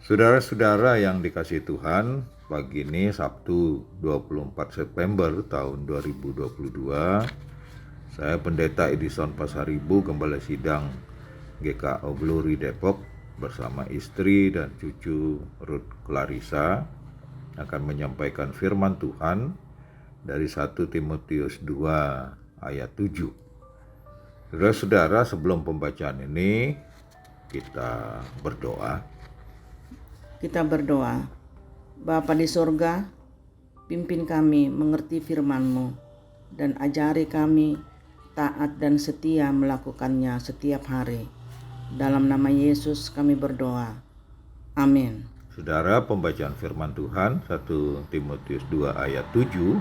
Saudara-saudara yang dikasihi Tuhan, pagi ini Sabtu 24 September tahun 2022, saya Pendeta Edison Pasaribu, Gembala Sidang GKO Glory Depok bersama istri dan cucu Ruth Clarissa akan menyampaikan firman Tuhan dari 1 Timotius 2 ayat 7. Saudara-saudara, sebelum pembacaan ini kita berdoa. Kita berdoa. Bapa di sorga, pimpin kami mengerti firman-Mu dan ajari kami taat dan setia melakukannya setiap hari. Dalam nama Yesus kami berdoa. Amin. Saudara, pembacaan firman Tuhan 1 Timotius 2 ayat 7.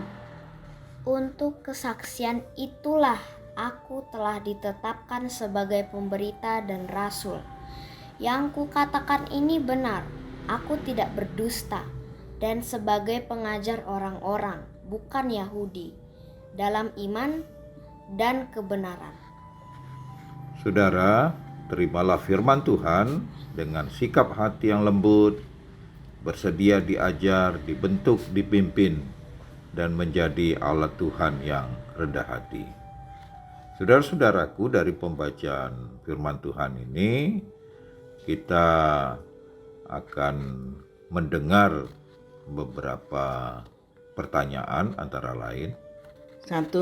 Untuk kesaksian itulah aku telah ditetapkan sebagai pemberita dan rasul. Yang kukatakan ini benar, aku tidak berdusta, dan sebagai pengajar orang-orang bukan Yahudi dalam iman dan kebenaran. Saudara, terimalah firman Tuhan dengan sikap hati yang lembut, bersedia diajar, dibentuk, dipimpin, dan menjadi alat Tuhan yang rendah hati. Saudara-saudaraku, dari pembacaan firman Tuhan ini kita akan mendengar beberapa pertanyaan antara lain. 1.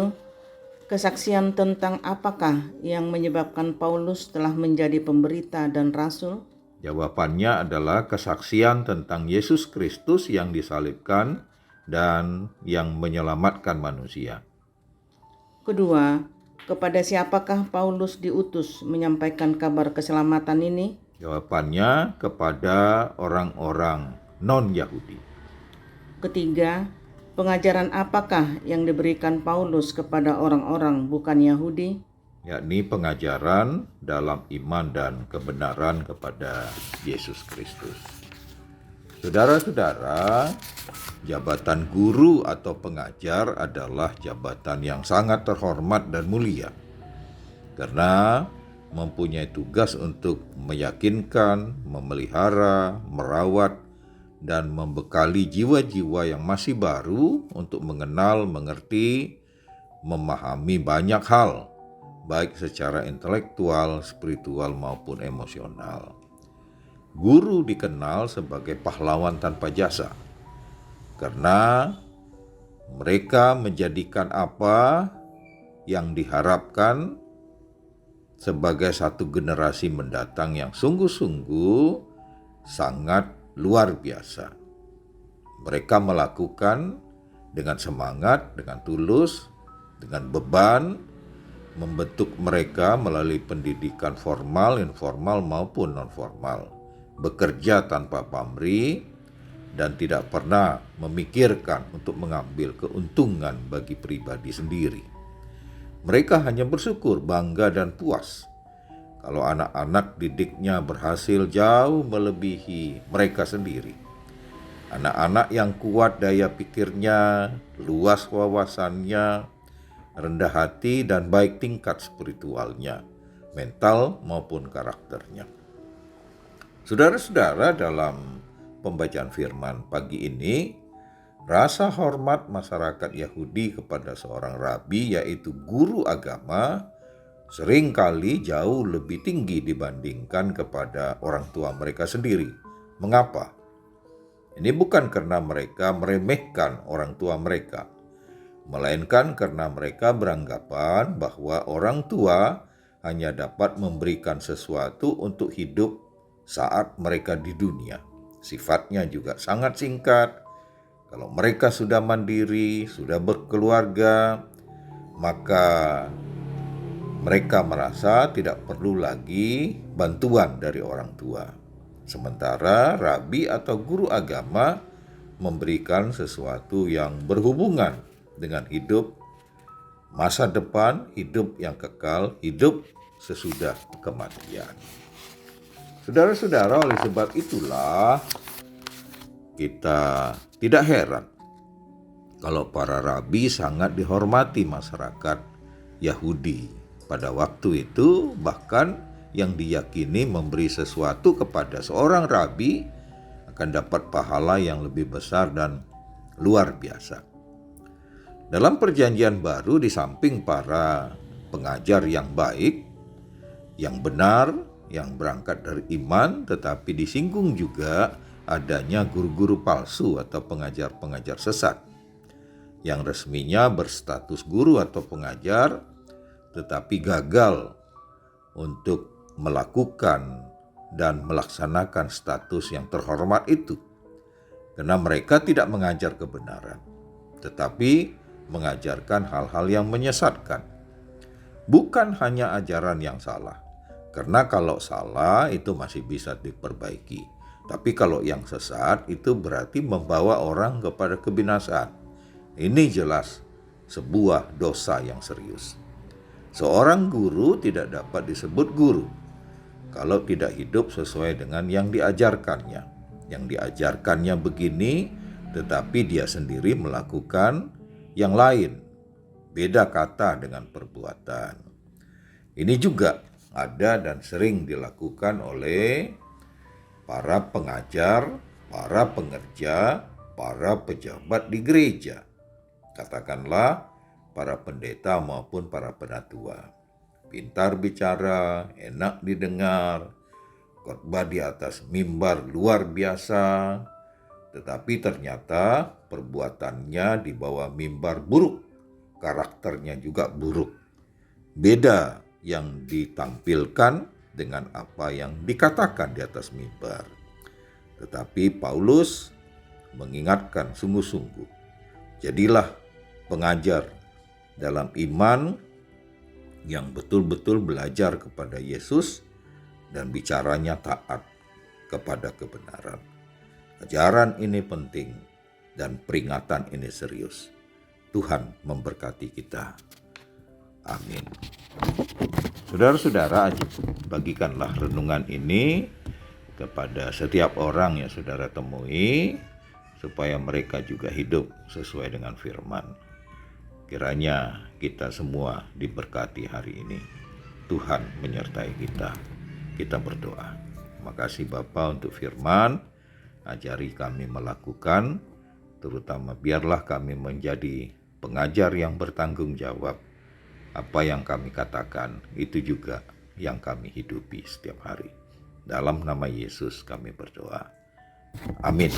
Kesaksian tentang apakah yang menyebabkan Paulus telah menjadi pemberita dan rasul? Jawabannya adalah kesaksian tentang Yesus Kristus yang disalibkan dan yang menyelamatkan manusia. Kedua, kepada siapakah Paulus diutus menyampaikan kabar keselamatan ini? Jawabannya kepada orang-orang non-Yahudi. Ketiga, pengajaran apakah yang diberikan Paulus kepada orang-orang bukan Yahudi? Yakni pengajaran dalam iman dan kebenaran kepada Yesus Kristus. Saudara-saudara, jabatan guru atau pengajar adalah jabatan yang sangat terhormat dan mulia, karena mempunyai tugas untuk meyakinkan, memelihara, merawat, dan membekali jiwa-jiwa yang masih baru untuk mengenal, mengerti, memahami banyak hal, baik secara intelektual, spiritual, maupun emosional. Guru dikenal sebagai pahlawan tanpa jasa, karena mereka menjadikan apa yang diharapkan sebagai satu generasi mendatang yang sungguh-sungguh sangat luar biasa. Mereka melakukan dengan semangat, dengan tulus, dengan beban, membentuk mereka melalui pendidikan formal, informal maupun non-formal, bekerja tanpa pamrih, dan tidak pernah memikirkan untuk mengambil keuntungan bagi pribadi sendiri. Mereka hanya bersyukur, bangga, dan puas kalau anak-anak didiknya berhasil jauh melebihi mereka sendiri. Anak-anak yang kuat daya pikirnya, luas wawasannya, rendah hati, dan baik tingkat spiritualnya, mental maupun karakternya. Saudara-saudara, dalam pembacaan firman pagi ini, rasa hormat masyarakat Yahudi kepada seorang rabi, yaitu guru agama, seringkali jauh lebih tinggi dibandingkan kepada orang tua mereka sendiri. Mengapa? Ini bukan karena mereka meremehkan orang tua mereka, melainkan karena mereka beranggapan bahwa orang tua hanya dapat memberikan sesuatu untuk hidup saat mereka di dunia. Sifatnya juga sangat singkat. Kalau mereka sudah mandiri, sudah berkeluarga, maka mereka merasa tidak perlu lagi bantuan dari orang tua. Sementara rabi atau guru agama memberikan sesuatu yang berhubungan dengan hidup masa depan, hidup yang kekal, hidup sesudah kematian. Saudara-saudara, oleh sebab itulah kita tidak heran kalau para rabi sangat dihormati masyarakat Yahudi pada waktu itu. Bahkan yang diyakini memberi sesuatu kepada seorang rabi akan dapat pahala yang lebih besar dan luar biasa. Dalam perjanjian baru, di samping para pengajar yang baik, yang benar, yang berangkat dari iman, tetapi disinggung juga adanya guru-guru palsu atau pengajar-pengajar sesat yang resminya berstatus guru atau pengajar, tetapi gagal untuk melakukan dan melaksanakan status yang terhormat itu. Karena mereka tidak mengajar kebenaran, tetapi mengajarkan hal-hal yang menyesatkan. Bukan hanya ajaran yang salah, karena kalau salah itu masih bisa diperbaiki. Tapi kalau yang sesat itu berarti membawa orang kepada kebinasaan. Ini jelas sebuah dosa yang serius. Seorang guru tidak dapat disebut guru kalau tidak hidup sesuai dengan yang diajarkannya. Yang diajarkannya begini, tetapi dia sendiri melakukan yang lain. Beda kata dengan perbuatan. Ini juga ada dan sering dilakukan oleh para pengajar, para pengerja, para pejabat di gereja. Katakanlah para pendeta maupun para penatua. Pintar bicara, enak didengar, khotbah di atas mimbar luar biasa, tetapi ternyata perbuatannya di bawah mimbar buruk, karakternya juga buruk. Beda yang ditampilkan dengan apa yang dikatakan di atas mimbar. Tetapi Paulus mengingatkan sungguh-sungguh, jadilah pengajar dalam iman yang betul-betul belajar kepada Yesus dan bicaranya taat kepada kebenaran. Ajaran ini penting dan peringatan ini serius. Tuhan memberkati kita. Amin. Saudara-saudara, bagikanlah renungan ini kepada setiap orang yang saudara temui, supaya mereka juga hidup sesuai dengan firman. Kiranya kita semua diberkati hari ini. Tuhan menyertai kita. Kita berdoa. Terima kasih Bapa untuk firman. Ajari kami melakukan, terutama biarlah kami menjadi pengajar yang bertanggung jawab. Apa yang kami katakan, itu juga yang kami hidupi setiap hari. Dalam nama Yesus kami berdoa. Amin.